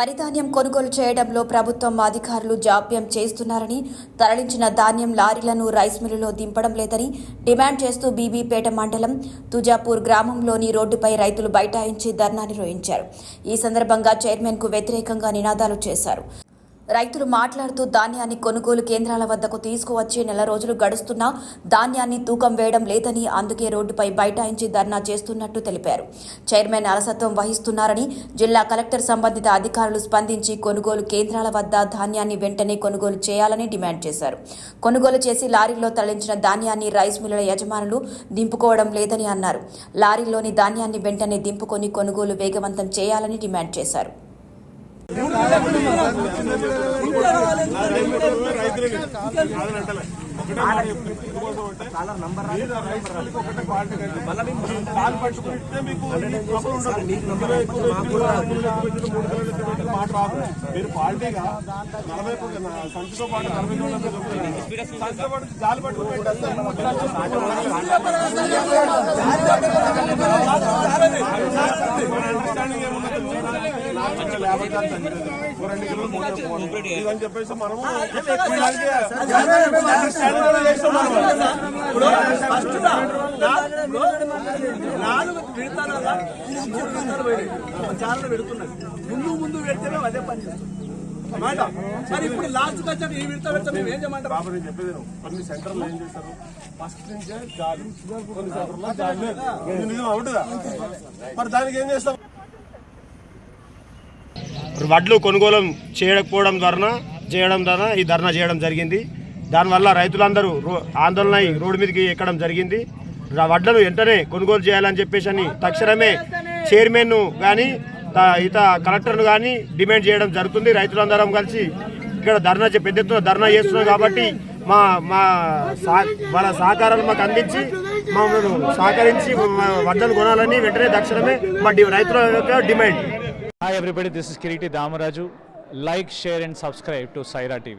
వరి ధాన్యం కొనుగోలు చేయడంలో ప్రభుత్వం అధికారులు జాప్యం చేస్తున్నారని, తరలించిన ధాన్యం లారీలను రైస్ మిల్లులో దింపడం లేదని డిమాండ్ చేస్తూ బీబీపేట మండలం తుజాపూర్ గ్రామంలోని రోడ్డుపై రైతులు బైఠాయించి ధర్నా నిర్వహించారు. ఈ సందర్భంగా చైర్మన్కు వ్యతిరేకంగా నినాదాలు చేశారు. రైతులు మాట్లాడుతూ ధాన్యాన్ని కొనుగోలు కేంద్రాల వద్దకు తీసుకువచ్చి నెల రోజులు గడుస్తున్నా ధాన్యాన్ని తూకం వేయడం లేదని, అందుకే రోడ్డుపై బైఠాయించి ధర్నా చేస్తున్నట్టు తెలిపారు. చైర్మన్ అలసత్వం వహిస్తున్నారని, జిల్లా కలెక్టర్ సంబంధిత అధికారులు స్పందించి కొనుగోలు కేంద్రాల వద్ద ధాన్యాన్ని వెంటనే కొనుగోలు చేయాలని డిమాండ్ చేశారు. కొనుగోలు చేసి లారీల్లో తరలించిన ధాన్యాన్ని రైస్ మిల్లుల యజమానులు దింపుకోవడం లేదని అన్నారు. లారీల్లోని ధాన్యాన్ని వెంటనే దింపుకొని కొనుగోలు వేగవంతం చేయాలని డిమాండ్ చేశారు. మీరు పార్టీగా 40 సంచితో పాటు 40 జాలి పట్టుకుని ఇదని చెప్పేసి మనము ముందు పెడితేనే అదే పని చేస్తాం మరి ఇప్పుడు లాస్ట్ వచ్చాక ఈ విడత పెడతాం మేము ఏం చేయమంటారు? బాబు నేను చెప్పేది కొన్ని సెంటర్లు ఏం చేస్తారు, ఫస్ట్ నుంచే జాలి, కొన్ని సెంటర్లో జాలి లేదు, నిజం అవుతుందా? మరి దానికి ఏం చేస్తాం? వడ్లు కొనుగోలు చేయడం ద్వారా ఈ ధర్నా చేయడం జరిగింది. దానివల్ల రైతులందరూ ఆందోళన రోడ్డు మీదకి ఎక్కడం జరిగింది. వడ్లను వెంటనే కొనుగోలు చేయాలని చెప్పేసి తక్షణమే చైర్మన్ కానీ కలెక్టర్ను కానీ డిమాండ్ చేయడం జరుగుతుంది. రైతులందరం కలిసి ఇక్కడ పెద్ద ఎత్తున ధర్నా చేస్తున్నాం కాబట్టి వాళ్ళ సహకారాలు మాకు అందించి మమ్మల్ని సహకరించి వడ్లను కొనాలని వెంటనే తక్షణమే మా రైతుల యొక్క demand. Hi everybody, this is Kiriti Damaraju. Like, share and subscribe to Saira TV.